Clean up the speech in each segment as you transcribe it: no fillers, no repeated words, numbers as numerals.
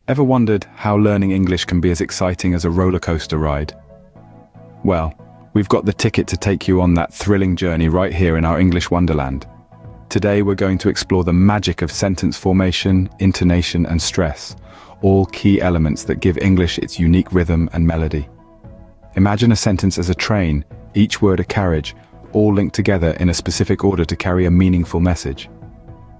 Ever wondered how learning English can be as exciting as a roller coaster ride? Well, we've got the ticket to take you on that thrilling journey right here in our English wonderland. Today we're going to explore the magic of sentence formation, intonation and stress, all key elements that give English its unique rhythm and melody. Imagine a sentence as a train, each word a carriage, all linked together in a specific order to carry a meaningful message.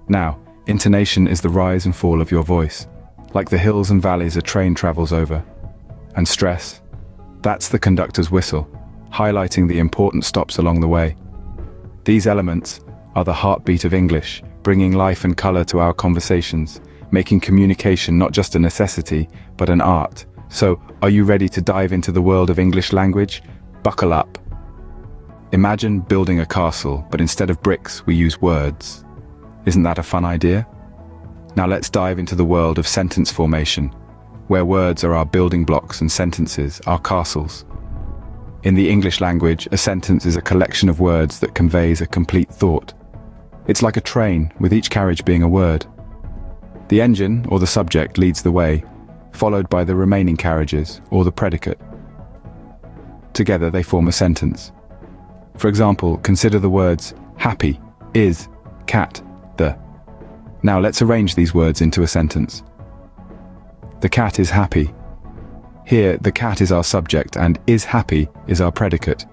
Now, intonation is the rise and fall of your voice, like the hills and valleys a train travels over. And stress? That's the conductor's whistle, highlighting the important stops along the way. These elements are the heartbeat of English, bringing life and color to our conversations, making communication not just a necessity, but an art. So, are you ready to dive into the world of English language? Buckle up. Imagine building a castle, but instead of bricks, we use words. Isn't that a fun idea? Now let's dive into the world of sentence formation, where words are our building blocks and sentences, our castles. In the English language, a sentence is a collection of words that conveys a complete thought. It's like a train, with each carriage being a word. The engine, or the subject, leads the way, followed by the remaining carriages, or the predicate. Together they form a sentence. For example, consider the words happy, is, cat, the. Now let's arrange these words into a sentence. The cat is happy. Here, the cat is our subject and is happy is our predicate.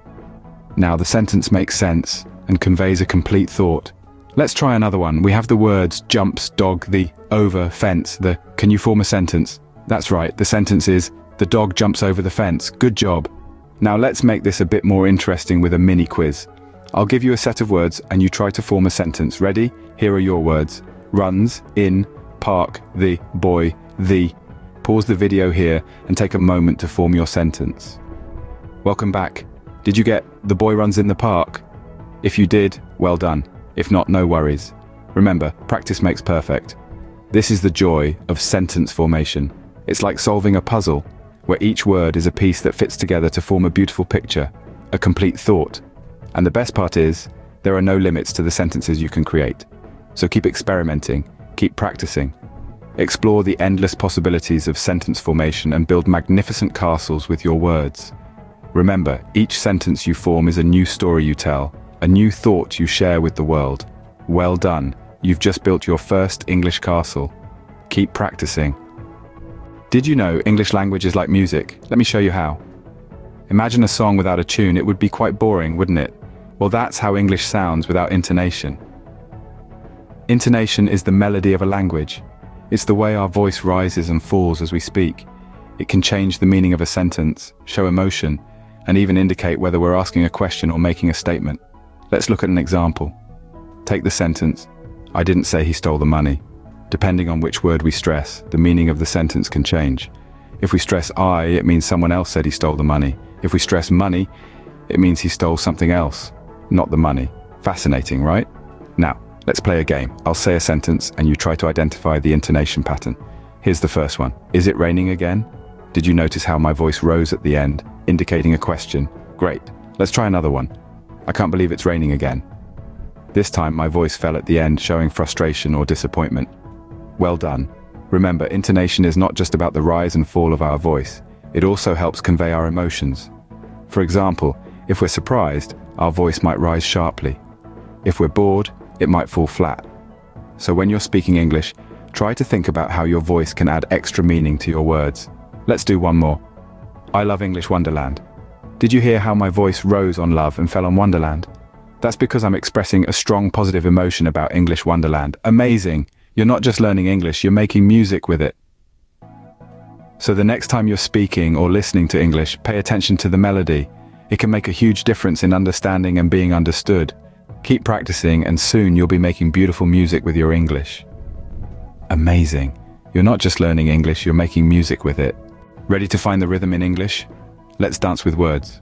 Now the sentence makes sense and conveys a complete thought. Let's try another one. We have the words jumps, dog, the, over, fence, the. Can you form a sentence? That's right, the sentence is, the dog jumps over the fence. Good job. Now let's make this a bit more interesting with a mini quiz. I'll give you a set of words and you try to form a sentence. Ready? Here are your words. Runs, in, park, the, boy, the. Pause the video here and take a moment to form your sentence. Welcome back. Did you get the boy runs in the park? If you did, well done. If not, no worries. Remember, practice makes perfect. This is the joy of sentence formation. It's like solving a puzzle, where each word is a piece that fits together to form a beautiful picture, a complete thought. And the best part is, there are no limits to the sentences you can create. So keep experimenting, keep practicing. Explore the endless possibilities of sentence formation and build magnificent castles with your words. Remember, each sentence you form is a new story you tell, a new thought you share with the world. Well done, you've just built your first English castle. Keep practicing. Did you know English language is like music? Let me show you how. Imagine a song without a tune, it would be quite boring, wouldn't it? Well, that's how English sounds without intonation. Intonation is the melody of a language. It's the way our voice rises and falls as we speak. It can change the meaning of a sentence, show emotion, and even indicate whether we're asking a question or making a statement. Let's look at an example. Take the sentence, I didn't say he stole the money. Depending on which word we stress, the meaning of the sentence can change. If we stress I, it means someone else said he stole the money. If we stress money, it means he stole something else, not the money. Fascinating, right? Now, let's play a game. I'll say a sentence and you try to identify the intonation pattern. Here's the first one. Is it raining again? Did you notice how my voice rose at the end, indicating a question? Great. Let's try another one. I can't believe it's raining again. This time my voice fell at the end, showing frustration or disappointment. Well done. Remember, intonation is not just about the rise and fall of our voice. It also helps convey our emotions. For example, if we're surprised, our voice might rise sharply. If we're bored, it might fall flat. So when you're speaking English, try to think about how your voice can add extra meaning to your words. Let's do one more. I love English Wonderland. Did you hear how my voice rose on love and fell on Wonderland? That's because I'm expressing a strong positive emotion about English Wonderland. Amazing! You're not just learning English, you're making music with it. So the next time you're speaking or listening to English, pay attention to the melody. It can make a huge difference in understanding and being understood. Keep practicing and soon you'll be making beautiful music with your English. Amazing. You're not just learning English, you're making music with it. Ready to find the rhythm in English? Let's dance with words.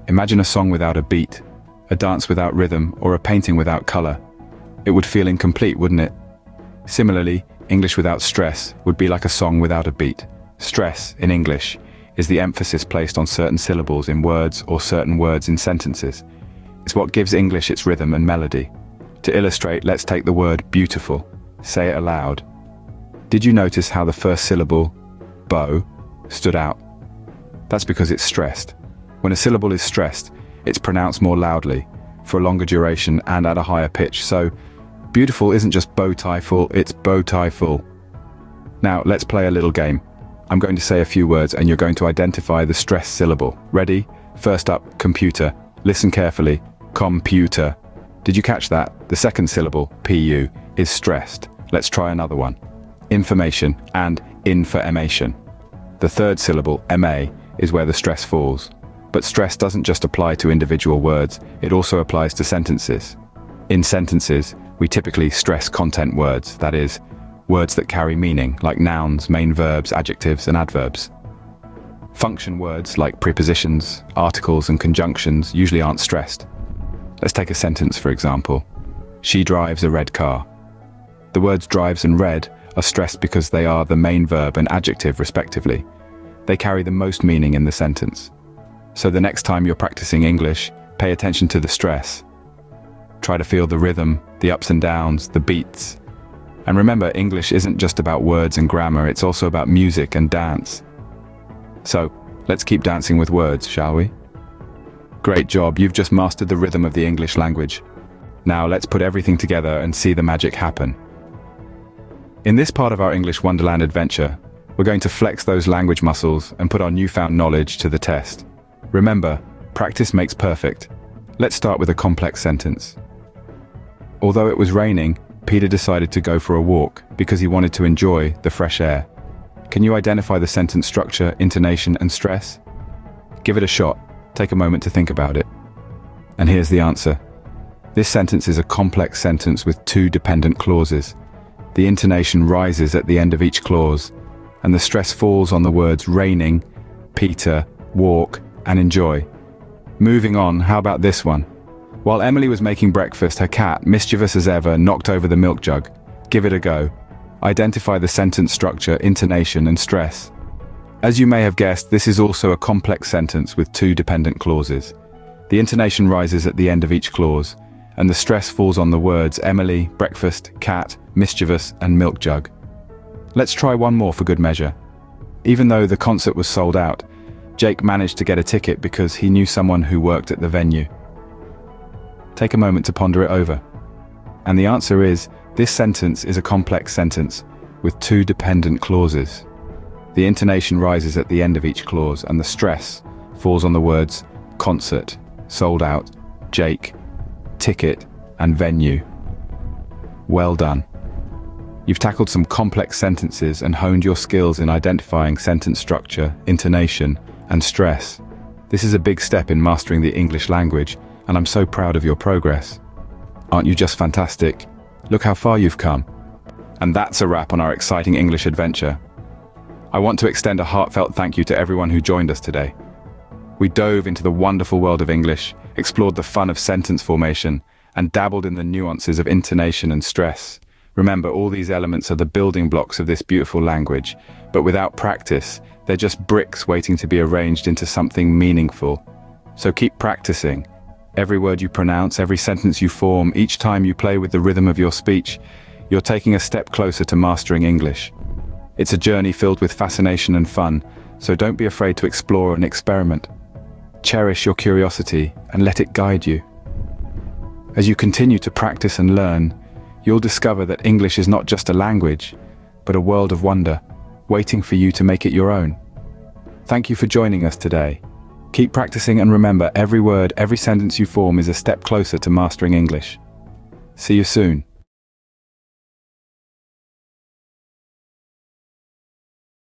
Imagine a song without a beat, a dance without rhythm, or a painting without color. It would feel incomplete, wouldn't it? Similarly, English without stress would be like a song without a beat. Stress, in English, is the emphasis placed on certain syllables in words or certain words in sentences. It's what gives English its rhythm and melody. To illustrate, let's take the word beautiful. Say it aloud. Did you notice how the first syllable, bow, stood out? That's because it's stressed. When a syllable is stressed, it's pronounced more loudly, for a longer duration and at a higher pitch. So, beautiful isn't just bow tie full, it's bow tie full. Now, let's play a little game. I'm going to say a few words and you're going to identify the stressed syllable. Ready? First up, computer. Listen carefully. Computer. Did you catch that? The second syllable, pu, is stressed. Let's try another one. Information and information. The third syllable, ma, is where the stress falls. But stress doesn't just apply to individual words, it also applies to sentences. In sentences, we typically stress content words, that is, words that carry meaning, like nouns, main verbs, adjectives, and adverbs. Function words, like prepositions, articles, and conjunctions, usually aren't stressed. Let's take a sentence, for example. She drives a red car. The words drives and red are stressed because they are the main verb and adjective, respectively. They carry the most meaning in the sentence. So the next time you're practicing English, pay attention to the stress. Try to feel the rhythm, the ups and downs, the beats. And remember, English isn't just about words and grammar, it's also about music and dance. So, let's keep dancing with words, shall we? Great job, you've just mastered the rhythm of the English language. Now let's put everything together and see the magic happen. In this part of our English Wonderland adventure, we're going to flex those language muscles and put our newfound knowledge to the test. Remember, practice makes perfect. Let's start with a complex sentence. Although it was raining, Peter decided to go for a walk because he wanted to enjoy the fresh air. Can you identify the sentence structure, intonation, and stress? Give it a shot. Take a moment to think about it. And here's the answer. This sentence is a complex sentence with two dependent clauses. The intonation rises at the end of each clause, and the stress falls on the words raining, Peter, walk, and enjoy. Moving on, how about this one? While Emily was making breakfast, her cat, mischievous as ever, knocked over the milk jug. Give it a go. Identify the sentence structure, intonation, and stress. As you may have guessed, this is also a complex sentence with two dependent clauses. The intonation rises at the end of each clause, and the stress falls on the words Emily, breakfast, cat, mischievous, and milk jug. Let's try one more for good measure. Even though the concert was sold out, Jake managed to get a ticket because he knew someone who worked at the venue. Take a moment to ponder it over. And the answer is, this sentence is a complex sentence with two dependent clauses. The intonation rises at the end of each clause, and the stress falls on the words concert, sold out, Jake, ticket, and venue. Well done. You've tackled some complex sentences and honed your skills in identifying sentence structure, intonation, and stress. This is a big step in mastering the English language, and I'm so proud of your progress. Aren't you just fantastic? Look how far you've come. And that's a wrap on our exciting English adventure. I want to extend a heartfelt thank you to everyone who joined us today. We dove into the wonderful world of English, explored the fun of sentence formation, and dabbled in the nuances of intonation and stress. Remember, all these elements are the building blocks of this beautiful language, but without practice, they're just bricks waiting to be arranged into something meaningful. So keep practicing. Every word you pronounce, every sentence you form, each time you play with the rhythm of your speech, you're taking a step closer to mastering English. It's a journey filled with fascination and fun, so don't be afraid to explore and experiment. Cherish your curiosity and let it guide you. As you continue to practice and learn, you'll discover that English is not just a language, but a world of wonder, waiting for you to make it your own. Thank you for joining us today. Keep practicing and remember, every word, every sentence you form is a step closer to mastering English. See you soon.